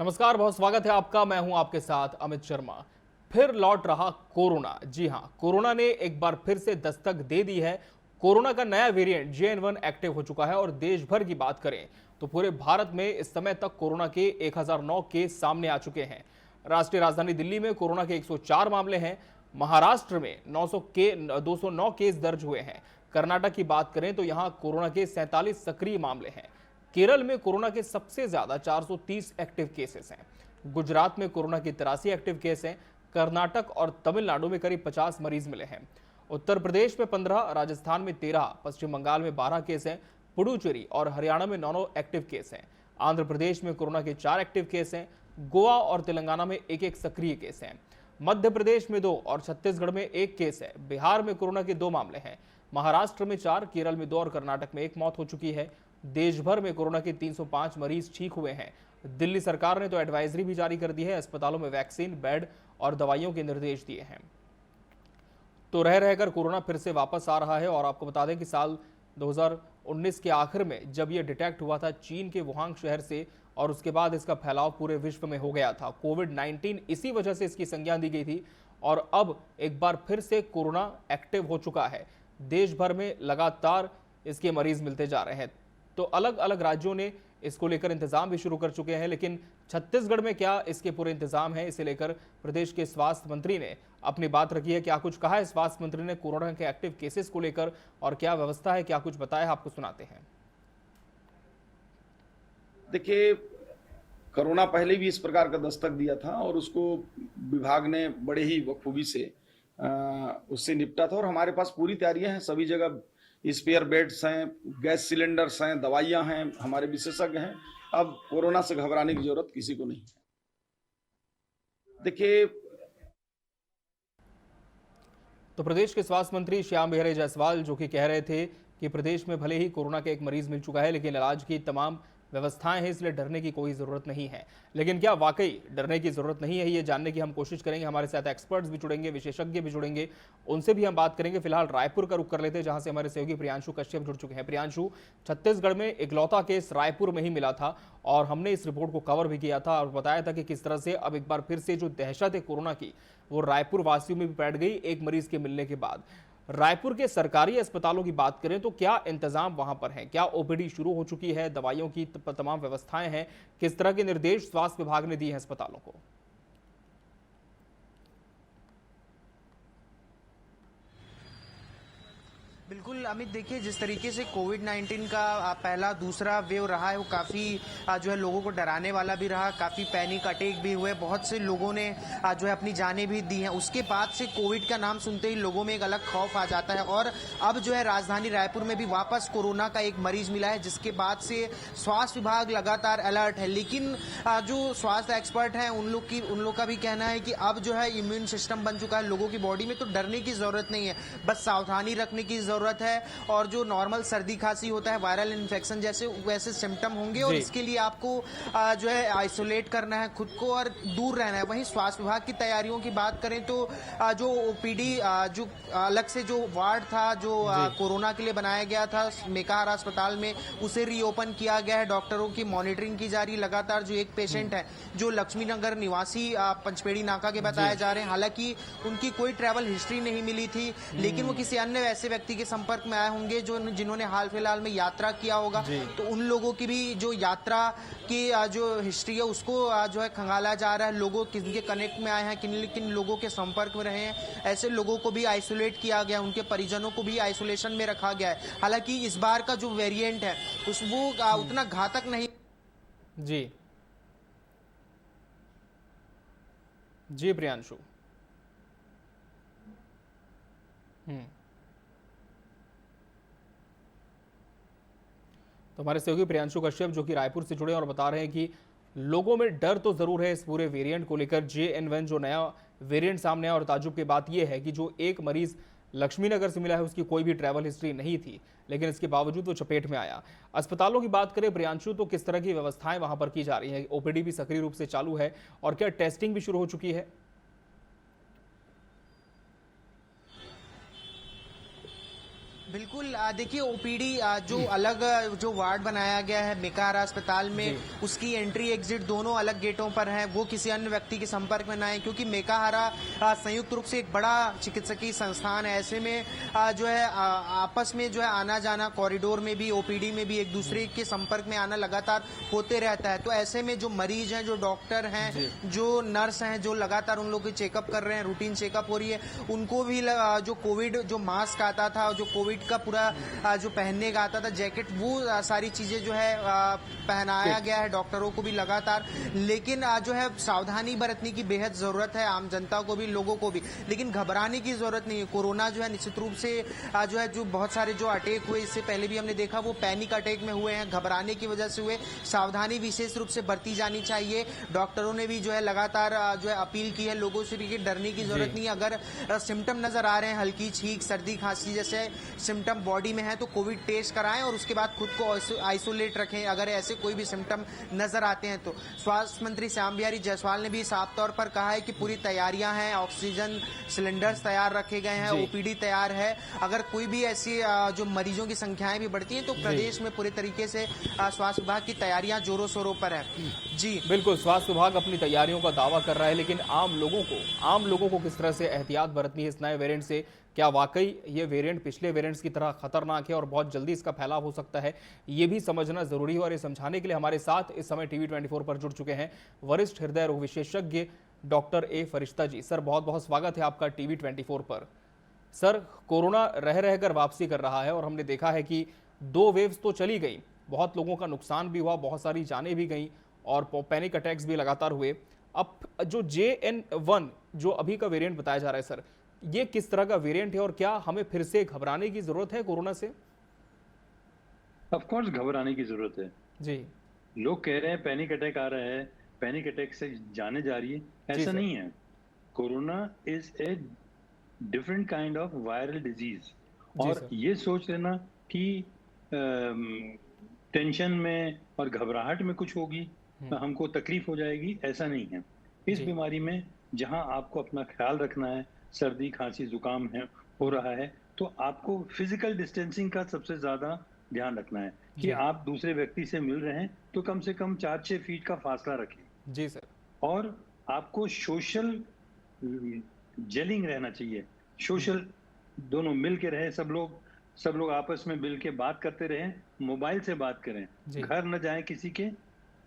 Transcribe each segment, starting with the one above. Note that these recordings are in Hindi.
नमस्कार, बहुत स्वागत है आपका। मैं हूं आपके साथ अमित शर्मा। फिर लौट रहा कोरोना। जी हां, कोरोना ने एक बार फिर से दस्तक दे दी है। कोरोना का नया वेरिएंट JN1 एक्टिव हो चुका है और देश भर की बात करें तो पूरे भारत में इस समय तक कोरोना के 1009 केस सामने आ चुके हैं। राष्ट्रीय राजधानी दिल्ली में कोरोना के 104 मामले हैं। महाराष्ट्र में 209 केस दर्ज हुए हैं। कर्नाटक की बात करें तो यहां कोरोना के 47 सक्रिय मामले हैं। केरल में कोरोना के सबसे ज्यादा 430 एक्टिव केसेस हैं। गुजरात में कोरोना के 83 एक्टिव केस हैं। कर्नाटक और तमिलनाडु में करीब 50 मरीज मिले हैं। उत्तर प्रदेश में 15, राजस्थान में 13, पश्चिम बंगाल में 12 केस हैं। पुडुचेरी और हरियाणा में 9 एक्टिव केस हैं। आंध्र प्रदेश में कोरोना के 4 एक्टिव केस हैं। गोवा और तेलंगाना में एक सक्रिय केस हैं। मध्य प्रदेश में 2 और छत्तीसगढ़ में 1 केस है। बिहार में कोरोना के 2 मामले हैं। महाराष्ट्र में 4, केरल में 2 और कर्नाटक में 1 मौत हो चुकी है। देश भर में कोरोना के 305 मरीज ठीक हुए हैं। दिल्ली सरकार ने तो एडवाइजरी भी जारी कर दी है। अस्पतालों में वैक्सीन, बेड और दवाइयों के निर्देश दिए हैं। तो रह रहकर कोरोना फिर से वापस आ रहा है और आपको बता दें कि साल 2019 के आखिर में जब यह डिटेक्ट हुआ था चीन के वुहान शहर से और उसके बाद इसका फैलाव पूरे विश्व में हो गया था। कोविड-19 इसी वजह से इसकी संज्ञा दी गई थी और अब एक बार फिर से कोरोना एक्टिव हो चुका है। देश भर में लगातार इसके मरीज मिलते जा रहे हैं। तो अलग अलग राज्यों ने इसको लेकर इंतजाम भी शुरू कर चुके हैं, लेकिन छत्तीसगढ़ में क्या इसके पूरे इंतजाम है, इसे लेकर प्रदेश के स्वास्थ्य मंत्री ने अपनी बात रखी है। क्या कुछ कहा है स्वास्थ्य मंत्री ने कोरोना के एक्टिव केसेस को लेकर और क्या व्यवस्था है, क्या कुछ बताया है, आपको सुनाते हैं। देखिए, कोरोना पहले भी इस प्रकार का दस्तक दिया था और उसको विभाग ने बड़े ही बखूबी से उससे निपटा था और हमारे पास पूरी तैयारियां हैं। सभी जगह स्पेयर बेड्स हैं, गैस सिलेंडर्स हैं, दवाइयां हैं, हमारे विशेषज्ञ हैं। अब कोरोना से घबराने की जरूरत किसी को नहीं। देखिए, तो प्रदेश के स्वास्थ्य मंत्री श्याम बिहारी जायसवाल जो कि कह रहे थे कि प्रदेश में भले ही कोरोना का एक मरीज मिल चुका है लेकिन इलाज की तमाम व्यवस्थाएं हैं, इसलिए डरने की कोई जरूरत नहीं है। लेकिन क्या वाकई डरने की जरूरत नहीं है, ये जानने की हम कोशिश करेंगे। हमारे साथ एक्सपर्ट्स भी जुड़ेंगे, विशेषज्ञ भी जुड़ेंगे, उनसे भी हम बात करेंगे। फिलहाल रायपुर का रुख कर लेते हैं जहां से हमारे सहयोगी प्रियांशु कश्यप जुड़ चुके हैं। प्रियांशु, छत्तीसगढ़ में इकलौता केस रायपुर में ही मिला था और हमने इस रिपोर्ट को कवर भी किया था और बताया था कि किस तरह से अब एक बार फिर से जो दहशत है कोरोना की वो रायपुर वासियों में भी बैठ गई एक मरीज के मिलने के बाद। रायपुर के सरकारी अस्पतालों की बात करें तो क्या इंतजाम वहां पर है? क्या OPD शुरू हो चुकी है? दवाइयों की तमाम व्यवस्थाएं हैं? किस तरह के निर्देश स्वास्थ्य विभाग ने दिए हैं अस्पतालों को? बिल्कुल अमित, देखिए जिस तरीके से कोविड-19 का पहला दूसरा वेव रहा है वो काफ़ी जो है लोगों को डराने वाला भी रहा। काफ़ी पैनिक अटैक भी हुए, बहुत से लोगों ने जो है अपनी जानें भी दी हैं। उसके बाद से कोविड का नाम सुनते ही लोगों में एक अलग खौफ आ जाता है और अब जो है राजधानी रायपुर में भी वापस कोरोना का एक मरीज मिला है, जिसके बाद से स्वास्थ्य विभाग लगातार अलर्ट है। लेकिन जो स्वास्थ्य एक्सपर्ट हैं उन लोग का भी कहना है कि अब जो है इम्यून सिस्टम बन चुका है लोगों की बॉडी में, तो डरने की जरूरत नहीं है, बस सावधानी रखने की जरूरत है। और जो नॉर्मल सर्दी खांसी होता है, वायरल इन्फेक्शन जैसे वैसे सिम्टम होंगे और इसके लिए आपको जो है आइसोलेट करना है खुद को और दूर रहना है। वहीं स्वास्थ्य विभाग की तैयारियों की बात करें तो जो OPD जो अलग से जो वार्ड था जो कोरोना के लिए बनाया गया था मेकाहार अस्पताल में, उसे रीओपन किया गया है। डॉक्टरों की मॉनिटरिंग की जा रही है लगातार। जो एक पेशेंट है जो लक्ष्मी नगर निवासी पंचपेड़ी नाका के बताए जा रहे हैं, हालांकि उनकी कोई ट्रैवल हिस्ट्री नहीं मिली थी, लेकिन वो किसी अन्य ऐसे व्यक्ति के संपर्क में आए होंगे जिन्होंने हाल फिलहाल में यात्रा किया होगा, तो उन लोगों की भी जो यात्रा की जो हिस्ट्री है उसको जो है खंगाला जा रहा है। लोगों किनके कनेक्ट में आए हैं, किन किन लोगों के संपर्क में रहे हैं, ऐसे लोगों को भी आइसोलेट किया गया, उनके परिजनों को भी आइसोलेशन में रखा गया है। हालांकि इस बार का जो वेरिएंट है वो उतना घातक नहीं। जी जी प्रियांशु। तो हमारे सहयोगी प्रियांशु कश्यप जो कि रायपुर से जुड़े और बता रहे हैं कि लोगों में डर तो जरूर है इस पूरे वेरिएंट को लेकर। JN1 जो नया वेरिएंट सामने आया और ताजुब की बात यह है कि जो एक मरीज लक्ष्मीनगर से मिला है उसकी कोई भी ट्रैवल हिस्ट्री नहीं थी, लेकिन इसके बावजूद वो चपेट में आया। अस्पतालों की बात करें प्रियांशु तो किस तरह की व्यवस्थाएं वहां पर की जा रही हैं? OPD भी सक्रिय रूप से चालू है और क्या टेस्टिंग भी शुरू हो चुकी है? बिल्कुल देखिए ओपीडी जो अलग जो वार्ड बनाया गया है मेकाहारा अस्पताल में, उसकी एंट्री एग्जिट दोनों अलग गेटों पर है। वो किसी अन्य व्यक्ति के संपर्क में ना आए, क्योंकि मेकाहारा संयुक्त रूप से एक बड़ा चिकित्सकीय संस्थान है। ऐसे में जो है आपस में जो है आना जाना, कॉरिडोर में भी ओपीडी में भी एक दूसरे के संपर्क में आना लगातार होते रहता है। तो ऐसे में जो मरीज हैं, जो डॉक्टर हैं, जो नर्स हैं, जो लगातार उन लोगों की चेकअप कर रहे हैं, रूटीन चेकअप हो रही है, उनको भी जो कोविड जो मास्क आता था, जो कोविड का पूरा जो पहनने का आता था जैकेट, वो सारी चीजें जो है पहनाया गया है डॉक्टरों को भी लगातार। लेकिन जो है सावधानी बरतने की बेहद जरूरत है, आम जनता को भी, लोगों को भी। लेकिन घबराने की जरूरत नहीं है। कोरोना जो है निश्चित रूप से जो है जो बहुत सारे जो अटैक हुए, इससे पहले भी हमने देखा, वो पैनिक अटैक में हुए हैं, घबराने की वजह से हुए। सावधानी विशेष रूप से बरती जानी चाहिए। डॉक्टरों ने भी जो है लगातार जो है अपील की है लोगों से भी कि डरने की जरूरत नहीं है। अगर सिम्टम नजर आ रहे हैं, हल्की छींक, सर्दी, खांसी जैसे सिम्टम बॉडी में है, तो कोविड टेस्ट कराएं और उसके बाद खुद को आइसोलेट रखें अगर ऐसे कोई भी सिम्टम नजर आते हैं तो। स्वास्थ्य मंत्री श्याम बिहारी जायसवाल ने भी साफ तौर पर कहा है कि पूरी तैयारियां हैं, ऑक्सीजन सिलेंडर्स तैयार रखे गए हैं, ओपीडी तैयार है। अगर कोई भी ऐसी जो मरीजों की संख्याएं भी बढ़ती हैं तो प्रदेश में पूरे तरीके से स्वास्थ्य विभाग की तैयारियां जोरों शोरों पर है। जी बिल्कुल, स्वास्थ्य विभाग अपनी तैयारियों का दावा कर रहा है, लेकिन आम लोगों को किस तरह से एहतियात बरतनी है इस नए वेरिएंट से? क्या वाकई ये वेरिएंट पिछले वेरिएंट्स की तरह खतरनाक है और बहुत जल्दी इसका फैलाव हो सकता है? ये भी समझना जरूरी है और ये समझाने के लिए हमारे साथ इस समय टीवी 24 पर जुड़ चुके हैं वरिष्ठ हृदय रोग विशेषज्ञ doctor A Firishta ji. Sir, बहुत बहुत स्वागत है आपका टीवी 24 पर। सर, कोरोना रह रहकर वापसी कर रहा है और हमने देखा है कि 2 वेव्स तो चली गई, बहुत लोगों का नुकसान भी हुआ, बहुत सारी जानें भी गई और पैनिक अटैक्स भी लगातार हुए। अब जो JN1 जो अभी का वेरिएंट बताया जा रहा है सर, ये किस तरह का वेरिएंट है और क्या हमें फिर से घबराने की जरूरत है कोरोना से? ऑफ कोर्स घबराने की जरूरत है जी लोग कह रहे हैं पैनिक अटैक आ रहा है, पैनिक अटैक से जाने जा रही है। ऐसा नहीं है। Corona is a different kind of viral disease. और ये सोच लेना कि टेंशन में और घबराहट में कुछ होगी, हमको तकलीफ हो जाएगी, ऐसा नहीं है। इस बीमारी में जहां आपको अपना ख्याल रखना है, सर्दी खांसी जुकाम है हो रहा है, तो आपको फिजिकल डिस्टेंसिंग का सबसे ज्यादा ध्यान रखना है कि आप दूसरे व्यक्ति से मिल रहे हैं तो कम से कम 4-6 फीट का फासला रखें। जी सर। और आपको सोशल जेलिंग रहना चाहिए, सोशल दोनों मिल के रहे, सब लोग आपस में मिल के बात करते रहें, मोबाइल से बात करें, घर न जाएं किसी के,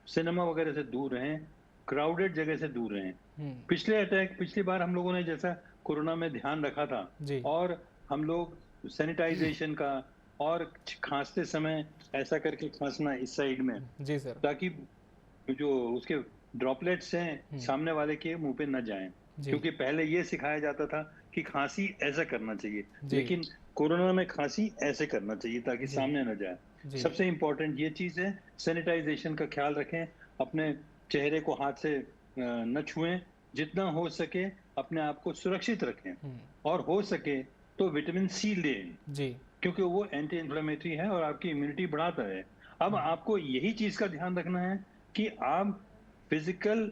सिनेमा वगैरह से दूर रहें, क्राउडेड जगह से दूर रहें। पिछली बार हम लोगों ने जैसा कोरोना में ध्यान रखा था और हम लोग सैनिटाइजेशन का और खांसते समय ऐसा करके खांसना इस साइड में, जी सर, ताकि जो उसके ड्रॉपलेट्स हैं सामने वाले के मुंह पे न जाएं, क्योंकि पहले ये सिखाया जाता था कि खांसी ऐसा करना चाहिए, लेकिन कोरोना में खांसी ऐसे करना चाहिए ताकि सामने न जाए। सबसे इंपॉर्टेंट ये चीज है, सैनिटाइजेशन का ख्याल रखें, अपने चेहरे को हाथ से न छुएं, जितना हो सके अपने आप को सुरक्षित रखें और हो सके तो विटामिन सी लें, क्योंकि वो एंटी इन्फ्लेमेटरी है और आपकी इम्यूनिटी बढ़ाता है। अब आपको यही चीज का ध्यान रखना है कि आप फिजिकल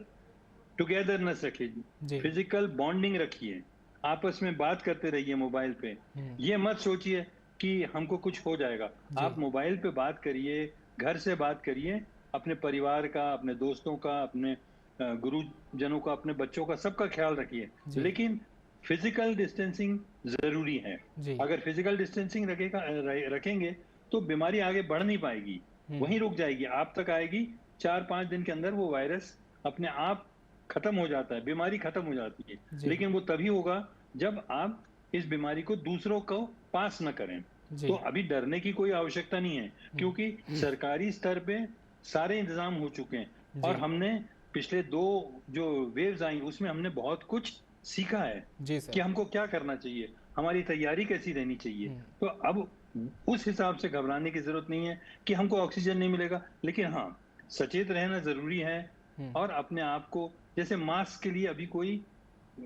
टुगेदरनेस रखिए, फिजिकल बॉन्डिंग रखिए, आपस में बात करते रहिए मोबाइल पे। ये मत सोचिए कि हमको कुछ हो जाएगा। आप मोबाइल पे बात करिए, घर से बात करिए, अपने परिवार का, अपने दोस्तों का, अपने गुरुजनों का, अपने बच्चों का, सबका ख्याल रखिए, लेकिन फिजिकल डिस्टेंसिंग जरूरी है। अगर फिजिकल डिस्टेंसिंग रखेंगे तो बीमारी आगे बढ़ नहीं पाएगी, वहीं रुक जाएगी, आप तक आएगी। 4-5 दिन के अंदर वो वायरस अपने आप खत्म हो जाता है, बीमारी खत्म हो जाती है, लेकिन वो तभी होगा जब आप इस बीमारी को दूसरों को पास न करें। तो अभी डरने की कोई आवश्यकता नहीं है, क्योंकि सरकारी स्तर पे सारे इंतजाम हो चुके हैं और हमने पिछले 2 जो वेव्स आई उसमें हमने बहुत कुछ सीखा है कि हमको क्या करना चाहिए, हमारी तैयारी कैसी रहनी चाहिए। तो अब उस हिसाब से घबराने की जरूरत नहीं है कि हमको ऑक्सीजन नहीं मिलेगा, लेकिन हाँ, सचेत रहना जरूरी है। और अपने आप को, जैसे मास्क के लिए अभी कोई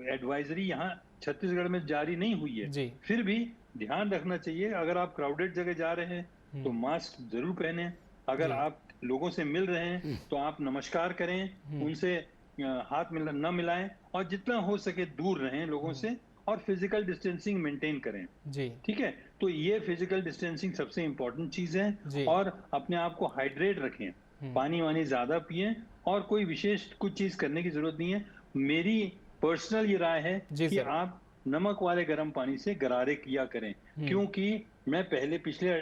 एडवाइजरी यहाँ छत्तीसगढ़ में जारी नहीं हुई है, फिर भी ध्यान रखना चाहिए। अगर आप क्राउडेड जगह जा रहे हैं तो मास्क जरूर पहने, अगर आप लोगों से मिल रहे हैं तो आप नमस्कार करें, उनसे हाथ न मिलाएं और जितना हो सके दूर रहें लोगों से। और फिजिकल डिस्टेंसिंग मेंटेन करें। जी ठीक है, तो ये फिजिकल डिस्टेंसिंग सबसे इंपॉर्टेंट चीज है। जी। और अपने आप को हाइड्रेट रखें, पानी वानी ज्यादा पिएं, और कोई विशेष कुछ चीज करने की जरूरत नहीं है। मेरी पर्सनल ये राय है जी कि सर। आप नमक वाले गर्म पानी से गरारे किया करें, क्योंकि मैं पहले पिछले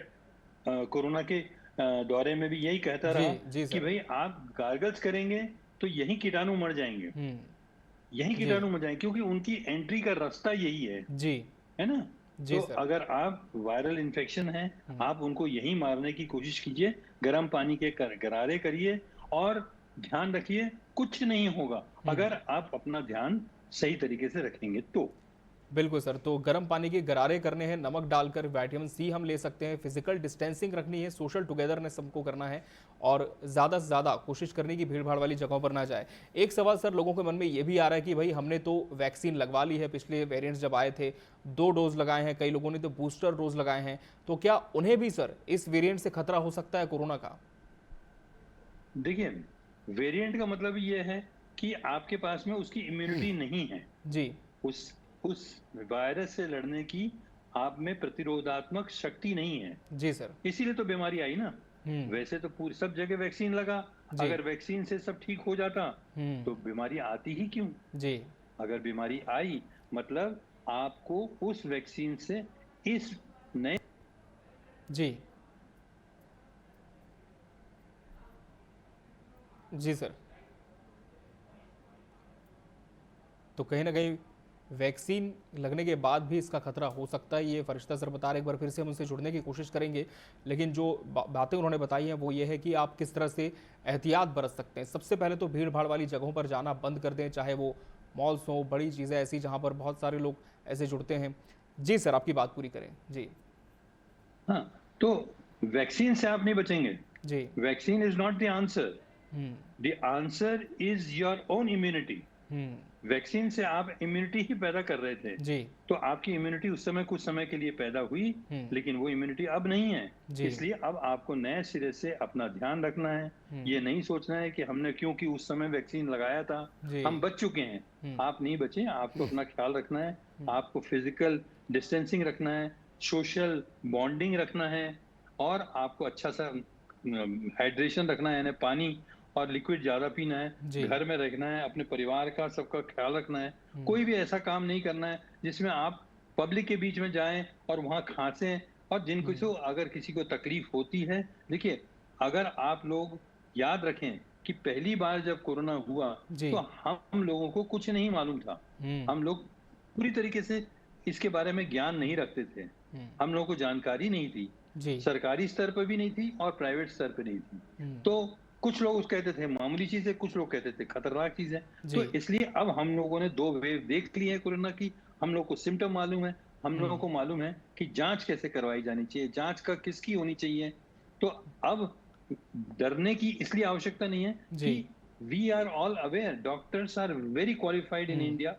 कोरोना के दौरे में भी यही कहता जी रहा जी कि सर। भाई आप गार्गल्स करेंगे तो यही कीटाणु मर जाएंगे, यही जी कीटाणु मर जाएंगे, क्योंकि उनकी एंट्री का रास्ता यही जी है ना। जी तो सर। अगर आप वायरल इन्फेक्शन है, आप उनको यहीं मारने की कोशिश कीजिए, गर्म पानी के गरारे करिए, और ध्यान रखिए कुछ नहीं होगा अगर आप अपना ध्यान सही तरीके से रखेंगे तो। बिल्कुल सर, तो गर्म पानी के गरारे करने हैं, नमक डालकर, विटामिन सी हम ले सकते हैं, फिजिकल डिस्टेंसिंग रखनी है, सोशल टुगेदरनेस हमको करना है, और ज़्यादा से ज़्यादा कोशिश करने की भीड़ भाड़ वाली जगहों पर ना जाए। एक सवाल सर लोगों के मन में ये भी आ रहा है कि भाई हमने तो वैक्सीन लगवा ली है, पिछले वेरिएंट्स जब आए थे 2 डोज लगाए हैं, कई लोगों ने तो बूस्टर डोज लगाए हैं, तो क्या उन्हें भी सर इस वेरिएंट से खतरा हो सकता है कोरोना का? देखिए, वेरिएंट का मतलब ये है कि आपके पास में उसकी इम्यूनिटी नहीं है, जी उस वायरस से लड़ने की आप में प्रतिरोधात्मक शक्ति नहीं है, जी सर। इसीलिए तो बीमारी आई ना। वैसे तो पूरी सब जगह वैक्सीन लगा, जी। अगर वैक्सीन से सब ठीक हो जाता तो बीमारी आती ही क्यों? जी अगर बीमारी आई मतलब आपको उस वैक्सीन से इस नए जी जी सर। तो कहीं ना कहीं वैक्सीन लगने के बाद भी इसका खतरा हो सकता है, ये फरिश्ता सर बता रहे। एक बार फिर से हम उनसे जुड़ने की कोशिश करेंगे, लेकिन जो बातें उन्होंने बताई हैं वो ये है कि आप किस तरह से एहतियात बरत सकते हैं। सबसे पहले तो भीड़ भाड़ वाली जगहों पर जाना बंद कर दें, चाहे वो मॉल्स हों, बड़ी चीज़ें ऐसी जहाँ पर बहुत सारे लोग ऐसे जुड़ते हैं। जी सर, आपकी बात पूरी करें। जी हाँ, तो वैक्सीन से आप नहीं बचेंगे। जी vaccine is not the answer, the answer is your own immunity. Vaccine से आप इम्यूनिटी ही पैदा कर रहे थे, जी तो आपकी इम्यूनिटी उस समय कुछ समय के लिए पैदा हुई, लेकिन वो इम्यूनिटी अब नहीं है। इसलिए अब आपको नए सिरे से अपना ध्यान रखना है। ये नहीं सोचना है कि हमने क्योंकि उस समय वैक्सीन लगाया था हम बच चुके हैं। आप नहीं बचे, आपको अपना ख्याल रखना है, आपको फिजिकल डिस्टेंसिंग रखना है, सोशल बॉन्डिंग रखना है, और आपको अच्छा सा हाइड्रेशन रखना है, यानी पानी और लिक्विड ज्यादा पीना है, घर में रहना है, अपने परिवार का सबका ख्याल रखना है। कोई भी ऐसा काम नहीं करना है जिसमें आप पब्लिक के बीच में जाएं और वहां खांसें, और जिनको से अगर किसी को तकलीफ होती है। देखिए, अगर आप लोग याद रखें कि पहली बार जब कोरोना हुआ तो हम लोगों को कुछ नहीं मालूम था, हम लोग पूरी तरीके से इसके बारे में ज्ञान नहीं रखते थे, हम लोगों को जानकारी नहीं थी, सरकारी स्तर पर भी नहीं थी और प्राइवेट स्तर पर नहीं थी। तो कुछ लोग उस कहते थे मामूली चीज है, कुछ लोग कहते थे खतरनाक चीज है। तो इसलिए अब हम लोगों ने 2 वेव देख ली है कोरोना की, हम लोग को सिम्टम मालूम है, हम लोगों को मालूम है कि जांच कैसे करवाई जानी चाहिए, जांच का किसकी होनी चाहिए। तो अब डरने की इसलिए आवश्यकता नहीं है कि we are all aware, doctors are very qualified in India,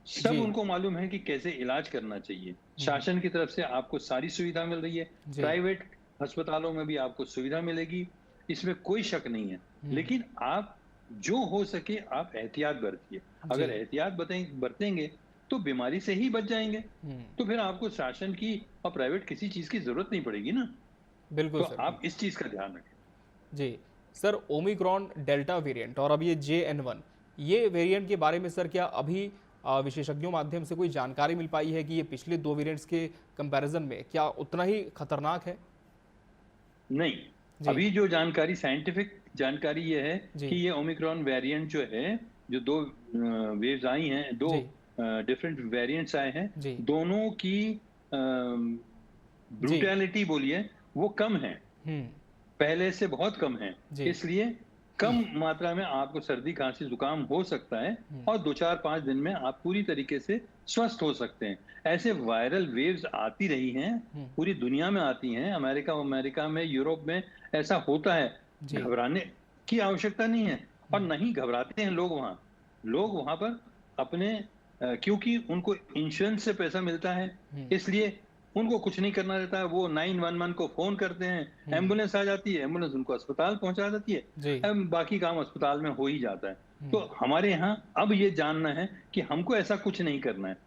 सब उनको मालूम है कि कैसे इलाज करना चाहिए। शासन की तरफ से आपको सारी सुविधा मिल रही है, प्राइवेट अस्पतालों में भी आपको सुविधा मिलेगी, इसमें कोई शक नहीं है। लेकिन आप जो हो सके आप एहतियात बरतिए। अगर एहतियात बरतेंगे तो बीमारी से ही बच जाएंगे, तो फिर आपको शासन की और प्राइवेट किसी चीज की जरूरत नहीं पड़ेगी ना। बिल्कुल तो सर, आप इस चीज का ध्यान रखें। जी सर, ओमिक्रॉन डेल्टा वेरिएंट और अब ये JN1, ये वेरिएंट के बारे में सर क्या अभी विशेषज्ञों माध्यम से कोई जानकारी मिल पाई है कि ये पिछले 2 वेरिएंट्स के कंपैरिजन में क्या उतना ही खतरनाक है? नहीं, अभी जो जानकारी, साइंटिफिक जानकारी ये है कि ये ओमिक्रॉन वेरिएंट जो है, जो 2 वेव्स आई हैं, 2 डिफरेंट वेरिएंट्स आए हैं, दोनों की ब्रूटैलिटी बोलिए वो कम है, पहले से बहुत कम है। इसलिए कम मात्रा में आपको सर्दी खांसी जुकाम हो सकता है और 2-4-5 दिन में आप पूरी तरीके से स्वस्थ हो सकते हैं। ऐसे वायरल वेव्स आती रही हैं, पूरी दुनिया में आती हैं, अमेरिका में, यूरोप में ऐसा होता है। घबराने की आवश्यकता नहीं है, और नहीं घबराते हैं लोग वहां पर अपने क्योंकि उनको इंश्योरेंस से पैसा मिलता है, इसलिए उनको कुछ नहीं करना रहता है। वो 911 को फोन करते हैं, एम्बुलेंस आ जाती है, एम्बुलेंस उनको अस्पताल पहुंचा देती है, बाकी काम अस्पताल में हो ही जाता है। तो हमारे यहाँ अब ये जानना है कि हमको ऐसा कुछ नहीं करना है,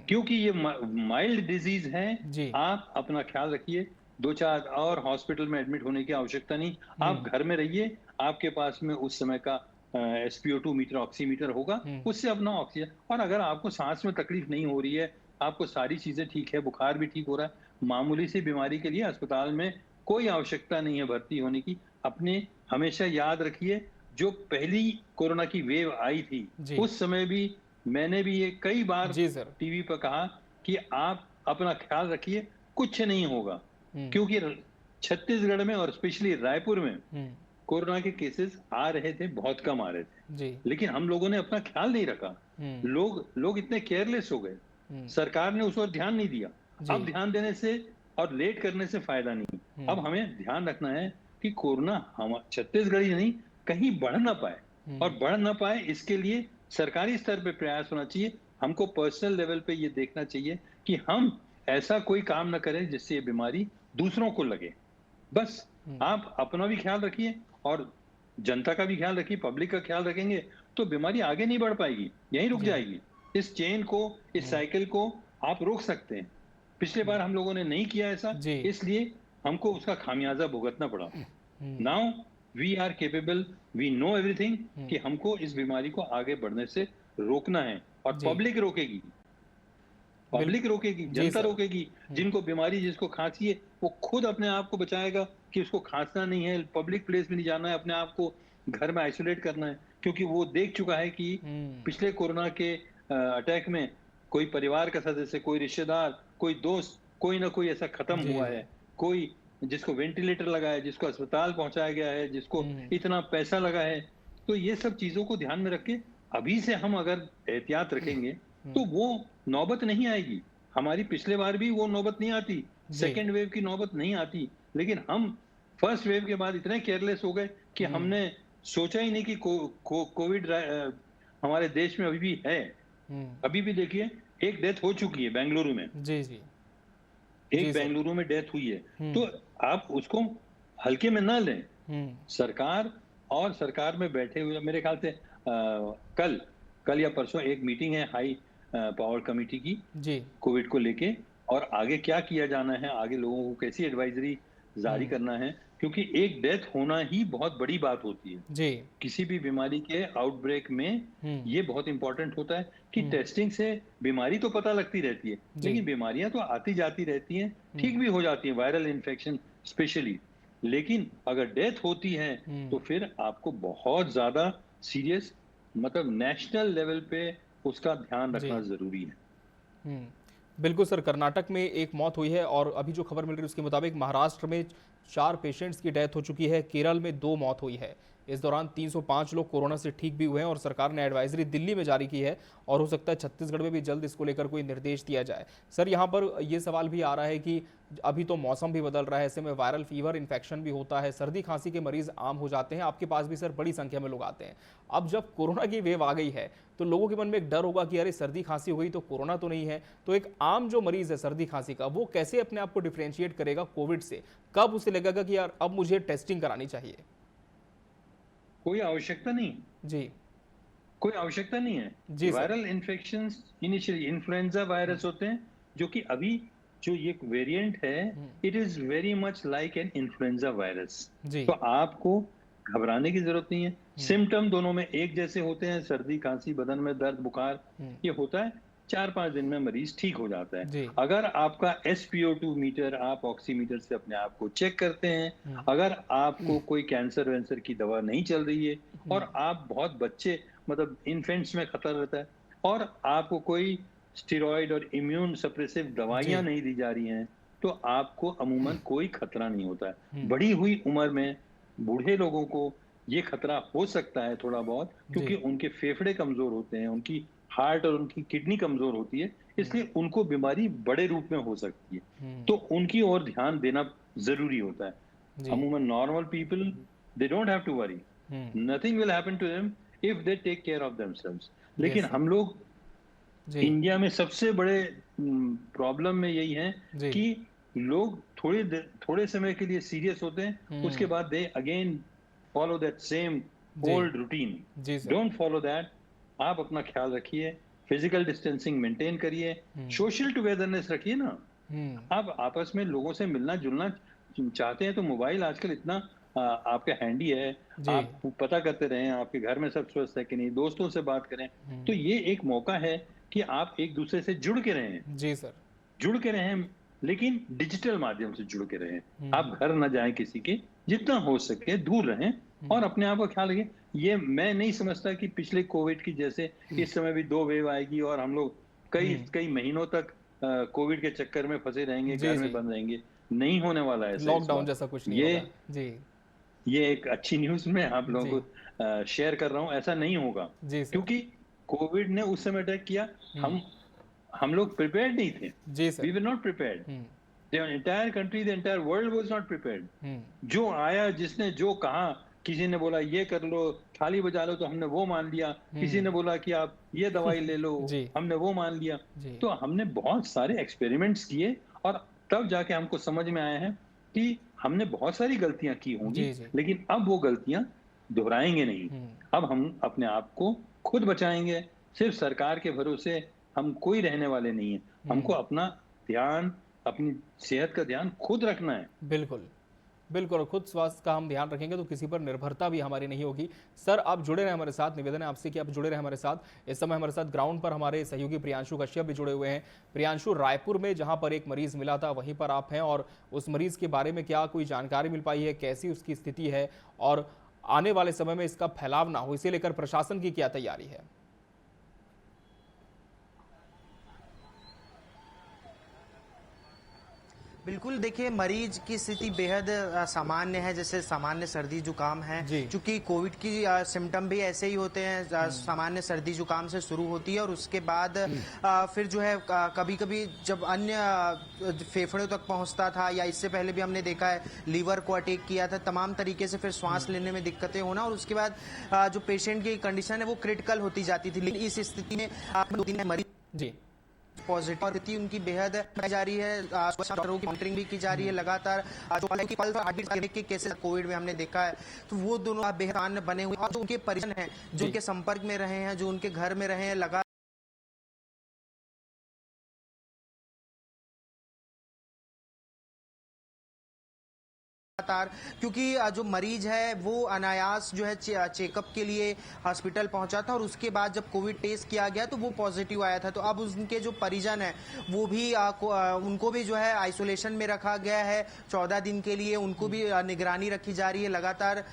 क्योंकि ये माइल्ड डिजीज है। जी। आप अपना ख्याल रखिए, 2-4 और हॉस्पिटल में एडमिट होने की आवश्यकता नहीं, आप घर में रहिए। आपके पास में उस समय का SpO2 मीटर, ऑक्सीमीटर होगा, उससे अपना ऑक्सीजन, और अगर आपको सांस में तकलीफ नहीं हो रही है, आपको सारी चीजें ठीक है, बुखार भी ठीक हो रहा है, मामूली सी बीमारी के लिए अस्पताल में कोई आवश्यकता नहीं है भर्ती होने की। अपने हमेशा याद रखिए, जो पहली कोरोना की वेव आई थी, जी। उस समय भी मैंने भी ये कई बार जी सर। टीवी पर कहा कि आप अपना ख्याल रखिए, कुछ नहीं होगा, क्योंकि छत्तीसगढ़ में और स्पेशली रायपुर में कोरोना के केसेस आ रहे थे, बहुत कम आ रहे थे, जी। लेकिन हम लोगों ने अपना ख्याल नहीं रखा। लोग इतने केयरलेस हो गए, सरकार ने उस ओर ध्यान नहीं दिया। अब ध्यान देने से और लेट करने से फायदा नहीं। अब हमें ध्यान रखना है कि कोरोना हम छत्तीसगढ़ ही नहीं, कहीं बढ़ ना पाए, और बढ़ ना पाए इसके लिए सरकारी स्तर पे प्रयास होना चाहिए। हमको पर्सनल लेवल पे ये देखना चाहिए कि हम ऐसा कोई काम ना करें जिससे ये बीमारी दूसरों को लगे। बस आप अपना भी ख्याल रखिए और जनता का भी ख्याल रखिए। पब्लिक का ख्याल रखेंगे तो बीमारी आगे नहीं बढ़ पाएगी, यहीं रुक जाएगी। इस चेन को, इस साइकिल को आप रोक सकते हैं। पिछले बार हम लोगों ने नहीं किया ऐसा, इसलिए हमको उसका खामियाजा भुगतना पड़ा। Now we are capable, we know everything कि हमको इस बीमारी को आगे बढ़ने से रोकना है, और पब्लिक रोकेगी, जनता रोकेगी। जिनको बीमारी, जिसको खांसी है, वो खुद अपने आप को बचाएगा कि उसको खांसना नहीं है, पब्लिक प्लेस में नहीं जाना है, अपने आप को घर में आइसोलेट करना है, क्योंकि वो देख चुका है कि पिछले कोरोना के अटैक में कोई परिवार का सदस्य, कोई रिश्तेदार, कोई दोस्त, कोई ना कोई ऐसा खत्म हुआ है, कोई जिसको वेंटिलेटर लगा है, जिसको अस्पताल पहुंचाया गया है, जिसको इतना पैसा लगा है। तो ये सब चीजों को ध्यान में रख के अभी से हम अगर एहतियात रखेंगे तो वो नौबत नहीं आएगी। हमारी पिछले बार भी वो नौबत नहीं आती, सेकेंड वेव की नौबत नहीं आती, लेकिन हम फर्स्ट वेव के बाद इतने केयरलेस हो गए कि हमने सोचा ही नहीं कि कोविड हमारे देश में अभी भी है। अभी भी देखिए, एक डेथ हो चुकी है बेंगलुरु में, एक बेंगलुरु में डेथ हुई है। तो आप उसको हल्के में ना लें। सरकार और सरकार में बैठे हुए, मेरे ख्याल से कल या परसों एक मीटिंग है हाई पावर कमेटी की कोविड को लेके, और आगे क्या किया जाना है, आगे लोगों को कैसी एडवाइजरी जारी करना है, क्योंकि एक डेथ होना ही बहुत बड़ी बात होती है किसी भी बीमारी के आउटब्रेक में। ये बहुत इंपॉर्टेंट होता है कि टेस्टिंग से बीमारी तो पता लगती रहती है, लेकिन बीमारियां तो आती जाती रहती हैं, ठीक भी हो जाती हैं, वायरल इन्फेक्शन स्पेशली। लेकिन अगर डेथ होती है तो फिर आपको बहुत ज्यादा सीरियस, मतलब नेशनल लेवल पे उसका ध्यान रखना जरूरी है। बिल्कुल सर, कर्नाटक में एक मौत हुई है, और अभी जो खबर मिल रही है उसके मुताबिक महाराष्ट्र में 4 पेशेंट्स की डेथ हो चुकी है, केरल में 2 मौत हुई है। इस दौरान 305 लोग कोरोना से ठीक भी हुए हैं, और सरकार ने एडवाइजरी दिल्ली में जारी की है, और हो सकता है छत्तीसगढ़ में भी जल्द इसको लेकर कोई निर्देश दिया जाए। सर, यहाँ पर ये सवाल भी आ रहा है कि अभी तो मौसम भी बदल रहा है, ऐसे में वायरल फीवर इन्फेक्शन भी होता है, सर्दी खांसी के मरीज आम हो जाते हैं, आपके पास भी सर बड़ी संख्या में लोग आते हैं। अब जब कोरोना की वेव आ गई है तो लोगों के मन में एक डर होगा कि अरे सर्दी खांसी हुई तो कोरोना तो नहीं है। तो एक आम जो मरीज है सर्दी खांसी का, वो कैसे अपने आप को डिफरेंशिएट करेगा कोविड से? कब उसे लगेगा कि यार अब मुझे टेस्टिंग करानी चाहिए? कोई आवश्यकता नहीं जी, कोई आवश्यकता नहीं है जी। Viral infections initially influenza virus होते हैं, जो कि अभी जो ये वेरिएंट है, it is very much like an influenza virus. तो आपको घबराने की जरूरत नहीं है। सिम्टम दोनों में एक जैसे होते हैं, सर्दी खांसी, बदन में दर्द, बुखार, ये होता है। 4-5 दिन में मरीज ठीक हो जाता है। अगर आपका SpO2 मीटर, आप ऑक्सीमीटर से अपने आप को चेक करते हैं, अगर आपको कोई कैंसर वैंसर की दवा नहीं चल रही है, और आप बहुत बच्चे, मतलब इन्फेंट्स में खतरा रहता है, और आपको कोई स्टेरॉइड और इम्यून सप्रेसिव दवाइयां नहीं दी जा रही हैं, तो आपको अमूमन कोई खतरा नहीं होता है। बढ़ी हुई उम्र में बूढ़े लोगों को ये खतरा हो सकता है थोड़ा बहुत, क्योंकि उनके फेफड़े कमजोर होते हैं, उनकी हार्ट और उनकी किडनी कमजोर होती है, इसलिए उनको बीमारी बड़े रूप में हो सकती है। तो उनकी ओर ध्यान देना जरूरी होता है। अमूमन normal people, they don't have to worry, nothing will happen to them if they take care of themselves. लेकिन हम लोग इंडिया में सबसे बड़े प्रॉब्लम में यही है कि लोग थोड़े समय के लिए सीरियस होते हैं, उसके बाद they again follow that same old routine, जी सर। Don't follow that. आप अपना ख्याल रखिए, फिजिकल डिस्टेंसिंग मेंटेन करिए, सोशल टुगेदरनेस रखिए ना। आप आपस में लोगों से मिलना जुलना चाहते हैं तो मोबाइल आजकल इतना आपके हैंडी है, जी। आप पता करते रहें आपके घर में सब स्वस्थ है कि नहीं, दोस्तों से बात करें। तो ये एक मौका है कि आप एक दूसरे से जुड़ के रहें, जी सर। जुड़ के रहें, लेकिन डिजिटल माध्यम से जुड़ के रहें। आप घर न जाएं किसी के, जितना हो सके दूर रहें और अपने आप का ख्याल रखें। ये मैं नहीं समझता कि पिछले कोविड की जैसे इस समय भी 2 वेव आएगी और हम लोग कई कई महीनों तक कोविड के चक्कर में फंसे रहेंगे, जी, घर जी। में बंद रहेंगे। नहीं होने वाला है ऐसा इस लॉकडाउन बार। जैसा कुछ नहीं ये होगा। जी। ये एक अच्छी न्यूज़ मैं आप लोगों जी। को शेयर कर रहा हूँ, ऐसा नहीं होगा। जी सर। क्योंकि कोविड ने उस समय अटैक किया, हुँ। हम लोग प्रिपेयर्ड नहीं थे। जी we sir. Were not prepared. हुँ, The entire country, the entire world was not prepared. हुँ। जो आया जिसने जो कहा, किसी ने बोला ये कर लो, थाली बजा लो, तो हमने वो मान लिया। किसी ने बोला कि आप ये दवाई ले लो, जी। हमने वो मान लिया। जी। तो हमने बहुत सारे एक्सपेरिमेंट्स किए और तब जाके हमको समझ में आया है कि हमने बहुत सारी गलतियां की होंगी, जी, जी। लेकिन अब वो गलतियां दोहराएंगे नहीं। अब हम अपने आप को खुद बचाएंगे। सिर्फ सरकार के भरोसे हम कोई रहने वाले नहीं है। हमको अपना ध्यान, अपनी सेहत का ध्यान खुद रखना है। बिल्कुल। बिल्कुल, और खुद स्वास्थ्य का हम ध्यान रखेंगे तो किसी पर निर्भरता भी हमारी नहीं होगी। सर, आप जुड़े रहें हमारे साथ, निवेदन है आपसे कि आप जुड़े रहें हमारे साथ। इस समय हमारे साथ ग्राउंड पर हमारे सहयोगी प्रियांशु कश्यप भी जुड़े हुए हैं। प्रियांशु, रायपुर में जहां पर एक मरीज मिला था वहीं पर आप हैं, और उस मरीज के बारे में क्या कोई जानकारी मिल पाई है, कैसी उसकी स्थिति है, और आने वाले समय में इसका फैलाव ना हो इसे लेकर प्रशासन की क्या तैयारी है? बिल्कुल, देखिए मरीज की स्थिति बेहद सामान्य है, जैसे सामान्य सर्दी जुकाम है। जी। क्योंकि कोविड की सिम्टम भी ऐसे ही होते हैं, सामान्य सर्दी जुकाम से शुरू होती है और उसके बाद फिर जो है कभी कभी जब अन्य फेफड़ों तक पहुंचता था, या इससे पहले भी हमने देखा है लीवर को अटैक किया था, तमाम तरीके से फिर सांस लेने में दिक्कतें होना, और उसके बाद जो पेशेंट की कंडीशन है वो क्रिटिकल होती जाती थी। लेकिन इस स्थिति में 2-3 मरीज जी। पॉजिटिव स्थिति उनकी बेहद की जा रही है, डॉक्टरों की मॉनिटरिंग भी की जा रही है लगातार। जो की पल्स और हार्टबीट के केसेस कोविड में हमने देखा है, तो वो दोनों बेहद बने हुए, और जो उनके परिजन हैं, जो उनके संपर्क में रहे हैं, जो उनके घर में रहे हैं, लगातार क्योंकि जो मरीज है वो अनायास जो है चेकअप के लिए हॉस्पिटल पहुंचा था, और उसके बाद जब कोविड टेस्ट किया गया तो वो पॉजिटिव आया था। तो अब उनके जो परिजन है वो भी उनको भी जो है आइसोलेशन में रखा गया है 14 दिन के लिए। उनको भी निगरानी रखी जा रही है। लगातार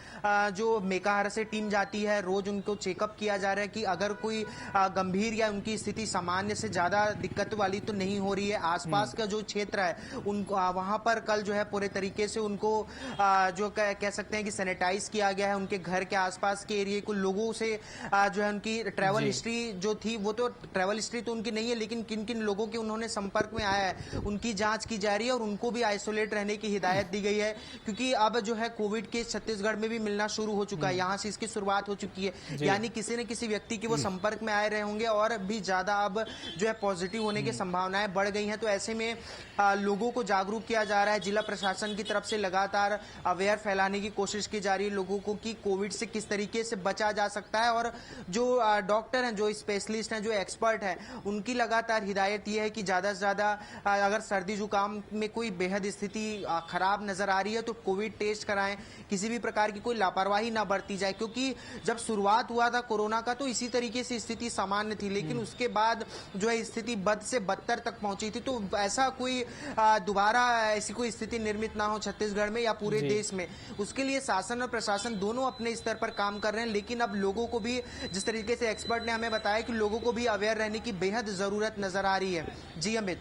जो मेकाहारा से टीम जाती है, रोज उनको चेकअप किया जा रहा है कि अगर कोई गंभीर या उनकी स्थिति सामान्य से ज्यादा दिक्कत वाली तो नहीं हो रही है। आसपास का जो क्षेत्र है उनको वहां पर कल जो है पूरे तरीके से उनको जो कह सकते हैं कि सैनिटाइज किया गया है। उनके घर के आसपास के एरिया को लोगों से जो है उनकी ट्रैवल हिस्ट्री जो थी, वो तो ट्रैवल हिस्ट्री तो उनकी नहीं है, लेकिन किन किन लोगों के उन्होंने संपर्क में आया है उनकी जांच की जा रही है, और उनको भी आइसोलेट रहने की हिदायत दी गई है। क्योंकि अब जो है कोविड केस छत्तीसगढ़ में भी मिलना शुरू हो चुका है, यहाँ से इसकी शुरुआत हो चुकी है। यानी किसी न किसी व्यक्ति के वो संपर्क में आए रहे होंगे, और भी ज्यादा अब जो है पॉजिटिव होने की संभावनाएं बढ़ गई हैं। तो ऐसे में लोगों को जागरूक किया जा रहा है। जिला प्रशासन की तरफ से लगातार अवेयर फैलाने की कोशिश की जा रही है लोगों को कि कोविड से किस तरीके से बचा जा सकता है, और जो डॉक्टर हैं, जो स्पेशलिस्ट हैं, जो एक्सपर्ट हैं, उनकी लगातार हिदायत ये है कि ज्यादा से ज्यादा अगर सर्दी जुकाम में कोई बेहद स्थिति खराब नजर आ रही है तो कोविड टेस्ट कराएं, किसी भी प्रकार की कोई लापरवाही ना बरती जाए। क्योंकि जब शुरुआत हुआ था कोरोना का तो इसी तरीके से स्थिति सामान्य थी, लेकिन उसके बाद जो है स्थिति बद से बदतर तक पहुंची थी। तो ऐसा कोई दोबारा ऐसी कोई स्थिति निर्मित ना हो छत्तीसगढ़ में या पूरे देश में, उसके लिए शासन और प्रशासन दोनों अपने स्तर पर काम कर रहे हैं। लेकिन अब लोगों को भी, जिस तरीके से एक्सपर्ट ने हमें बताया, कि लोगों को भी अवेयर रहने की बेहद जरूरत नजर आ रही है। जी अमित।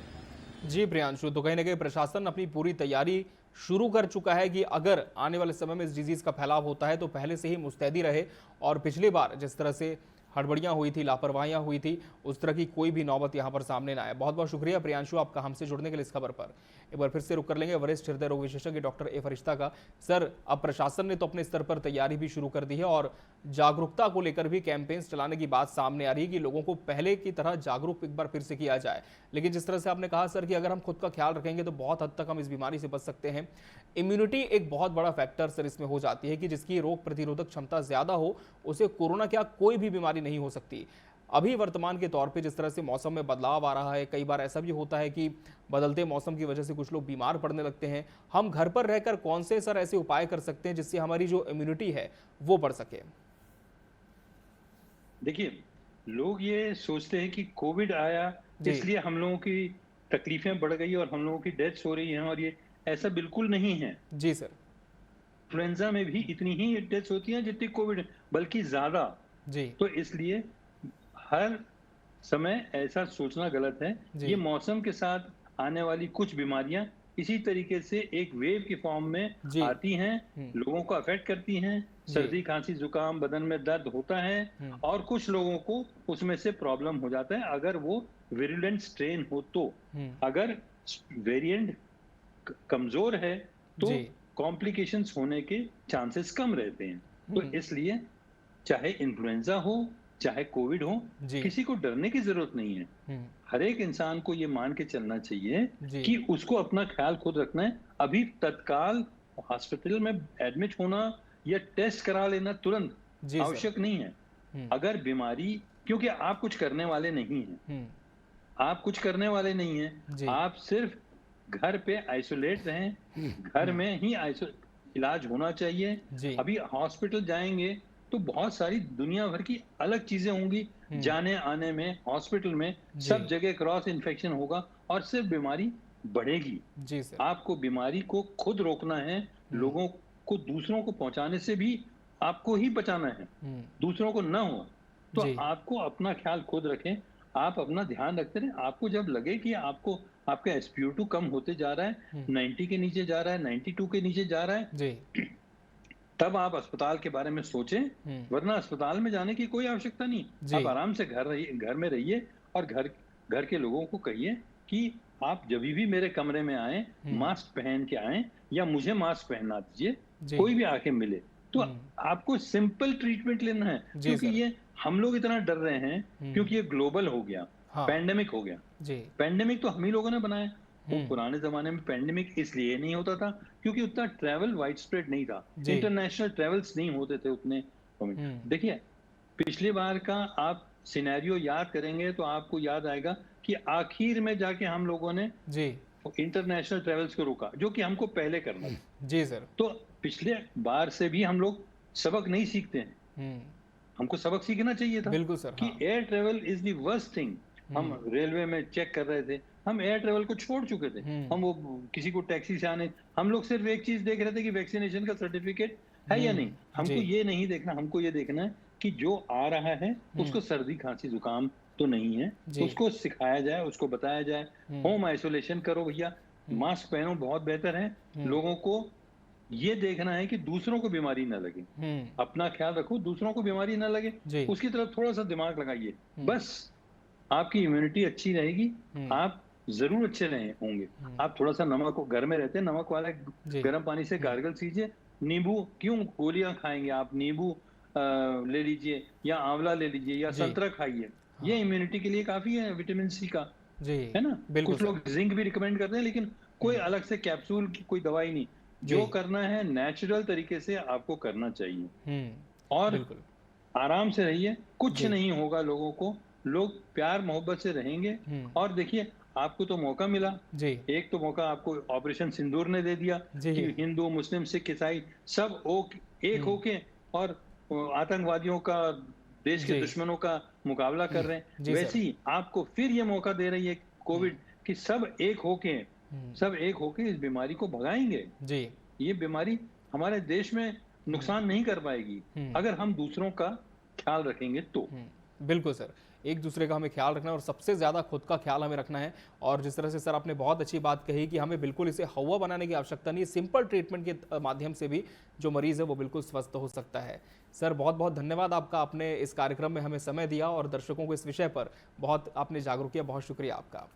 जी प्रियांशु, तो कहीं ना कहीं प्रशासन अपनी पूरी तैयारी शुरू कर चुका है कि अगर आने वाले समय में इस डिजीज का फैलाव होता है तो पहले से ही मुस्तैदी रहे। और पिछली बार जिस तरह से हड़बड़ियां हुई थी, लापरवाहियां हुई थी, उस तरह की कोई भी नौबत यहां पर सामने ना आए। बहुत बहुत शुक्रिया प्रियांशु आपका हमसे जुड़ने के लिए इस खबर पर। एक बार फिर से रुक कर लेंगे वरिष्ठ हृदय रोग विशेषज्ञ डॉक्टर ए फरिश्ता का। सर, अब प्रशासन ने तो अपने स्तर पर तैयारी भी शुरू कर दी है और जागरूकता को लेकर भी कैंपेन्स चलाने की बात सामने आ रही है कि लोगों को पहले की तरह जागरूक एक बार फिर से किया जाए। लेकिन जिस तरह से आपने कहा सर कि अगर हम खुद का ख्याल रखेंगे तो बहुत हद तक हम इस बीमारी से बच सकते हैं। इम्यूनिटी एक बहुत बड़ा फैक्टर सर इसमें हो जाती है कि जिसकी रोग प्रतिरोधक क्षमता ज्यादा हो उसे कोरोना क्या कोई भी बीमारी नहीं हो सकती। अभी वर्तमान के तौर पे जिस तरह से मौसम में बदलाव आ रहा है, कई बार ऐसा भी होता है कि बदलते मौसम की वजह से कुछ लोग बीमार पड़ने लगते हैं। हम घर पर रहकर कौन से सर ऐसे उपाय कर सकते हैं जिससे हमारी जो इम्यूनिटी है वो बढ़ सके? देखिए, लोग ये सोचते हैं कि कोविड आया जी। इसलिए हम लोगों की तकलीफें बढ़ गई और हम लोगों की डेथ्स हो रही हैं, और ये ऐसा बिल्कुल नहीं है। जी सर। इन्फ्लुएंजा में भी इतनी ही डेथ्स होती हैं जितनी कोविड, बल्कि ज्यादा। जी। तो इसलिए हर समय ऐसा सोचना गलत है। जी। ये मौसम के साथ आने वाली कुछ बीमारियां इसी तरीके से एक वेव की फॉर्म में जी। आती हैं, लोगों को अफेक्ट करती हैं। जी। सर्दी, खांसी, जुकाम, बदन में दर्द होता है और कुछ लोगों को उसमें से प्रॉब्लम हो जाता है अगर वो विरुलेंट स्ट्रेन हो तो। अगर वेरिएंट कमजोर है तो जी। कॉम्प्लिकेशंस होने के चांसेस कम रहते हैं। तो इसलिए चाहे इन्फ्लुएंजा हो चाहे कोविड हो, जी। किसी को डरने की जरूरत नहीं है। हर एक इंसान को ये मान के चलना चाहिए जी। कि उसको अपना ख्याल खुद रखना है। अभी तत्काल हॉस्पिटल में एडमिट होना या टेस्ट करा लेना तुरंत जी सर। आवश्यक नहीं है। अगर बीमारी, क्योंकि आप कुछ करने वाले नहीं हैं, आप कुछ करने वाले नहीं हैं, आप सिर्फ घर पे आइसोलेट रहें, घर में ही इलाज होना चाहिए। जी। अभी हॉस्पिटल जाएंगे तो बहुत सारी दुनिया भर की अलग चीजें होंगी, जाने आने में, हॉस्पिटल में सब जगह क्रॉस इन्फेक्शन होगा और सिर्फ बीमारी बढ़ेगी। जी सर। आपको बीमारी को खुद रोकना है, लोगों को दूसरों को पहुंचाने से भी आपको ही बचाना है, दूसरों को ना हो। तो आपको अपना ख्याल खुद रखें, आप अपना ध्यान रखते रहें। आपको जब लगे कि आपको आपका SpO2 कम होते जा रहा है, 90 के नीचे जा रहा है, 92 के नीचे जा रहा है, जी। तब आप अस्पताल के बारे में सोचें, वरना अस्पताल में जाने की कोई आवश्यकता नहीं। आप आराम से घर में रहिए और घर के लोगों को कहिए कि आप जब भी मेरे कमरे में आए मास्क पहन के आए या मुझे मास्क पहना दीजिए, कोई भी आके मिले तो आपको सिंपल ट्रीटमेंट लेना है। क्योंकि ये हम लोग इतना डर रहे हैं क्योंकि ये ग्लोबल हो गया, पैंडेमिक हो गया। पैंडेमिक तो हम ही लोगों ने बनाया। वो पुराने जमाने में पैंडेमिक इसलिए नहीं होता था क्योंकि उतना ट्रैवल वाइड स्प्रेड नहीं था, इंटरनेशनल ट्रैवल्स नहीं होते थे उतने। देखिए, पिछली बार का आप सिनेरियो याद करेंगे तो आपको याद आएगा कि आखिर में जाके हम लोगों ने इंटरनेशनल ट्रैवल्स को रोका, जो कि हमको पहले करना था। जी सर। तो पिछले बार से भी हम लोग सबक नहीं सीखते हैं, हमको सबक सीखना चाहिए था। बिल्कुल सर। कि air travel is the worst thing. हम रेलवे में चेक कर रहे थे, हम एयर ट्रैवल को छोड़ चुके थे। हम वो किसी को टैक्सी से आने, हम लोग सिर्फ एक चीज देख रहे थे कि वैक्सीनेशन का सर्टिफिकेट है या नहीं। हमको ये नहीं देखना, हमको ये देखना है कि जो आ रहा है उसको सर्दी, खांसी, जुकाम तो नहीं है, उसको सिखाया जाए, उसको बताया जाए। होम आइसोलेशन करो भैया, मास्क पहनो, बहुत बेहतर है। लोगों को ये देखना है कि दूसरों को बीमारी ना लगे। अपना ख्याल रखो, दूसरों को बीमारी ना लगे, उसकी तरफ थोड़ा सा दिमाग लगाइए। बस आपकी इम्यूनिटी अच्छी रहेगी, आप जरूर अच्छे रहे होंगे। आप थोड़ा सा नमक को, घर में रहते हैं, नमक वाला गर्म पानी से गार्गल कीजिए। नींबू, क्यों गोलियां खाएंगे आप, नींबू ले लीजिए या आंवला ले लीजिए या संतरा खाइए। ये इम्यूनिटी के लिए काफी है, विटामिन सी का, है ना। कुछ लोग जिंक भी रिकमेंड करते हैं, लेकिन कोई अलग से कैप्सूल की कोई दवाई नहीं। जो करना है नेचुरल तरीके से आपको करना चाहिए और आराम से रहिए, कुछ नहीं होगा लोगों को। लोग प्यार मोहब्बत से रहेंगे। और देखिए, आपको तो मौका मिला, एक तो मौका आपको ऑपरेशन सिंदूर ने दे दिया कि हिंदू, मुस्लिम, सिख, ईसाई सब एक होके और आतंकवादियों का, देश के दुश्मनों का मुकाबला कर रहे हैं। वैसे ही आपको फिर ये मौका दे रही है कोविड कि सब एक होके इस बीमारी को भगाएंगे। ये बीमारी हमारे देश में नुकसान नहीं कर पाएगी अगर हम दूसरों का ख्याल रखेंगे तो। बिल्कुल सर, एक दूसरे का हमें ख्याल रखना है और सबसे ज़्यादा खुद का ख्याल हमें रखना है। और जिस तरह से सर आपने बहुत अच्छी बात कही कि हमें बिल्कुल इसे हवा बनाने की आवश्यकता नहीं है, सिंपल ट्रीटमेंट के माध्यम से भी जो मरीज़ है वो बिल्कुल स्वस्थ हो सकता है। सर बहुत बहुत धन्यवाद आपका, आपने इस कार्यक्रम में हमें समय दिया और दर्शकों को इस विषय पर बहुत आपने जागरूक किया, बहुत शुक्रिया आपका।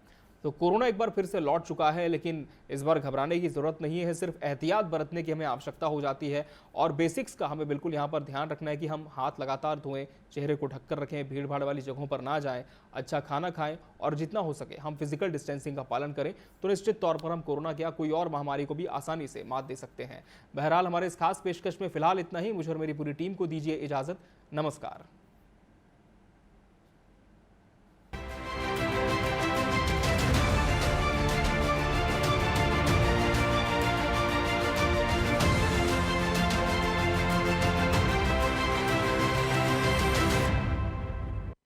तो कोरोना एक बार फिर से लौट चुका है, लेकिन इस बार घबराने की ज़रूरत नहीं है, सिर्फ एहतियात बरतने की हमें आवश्यकता हो जाती है। और बेसिक्स का हमें बिल्कुल यहाँ पर ध्यान रखना है कि हम हाथ लगातार धोएं, चेहरे को ढककर रखें, भीड़ भाड़ वाली जगहों पर ना जाएं, अच्छा खाना खाएं और जितना हो सके हम फिजिकल डिस्टेंसिंग का पालन करें, तो निश्चित तौर पर हम कोरोना क्या कोई और महामारी को भी आसानी से मात दे सकते हैं। बहरहाल हमारे इस खास पेशकश में फिलहाल इतना ही। मुझे और मेरी पूरी टीम को दीजिए इजाज़त। नमस्कार।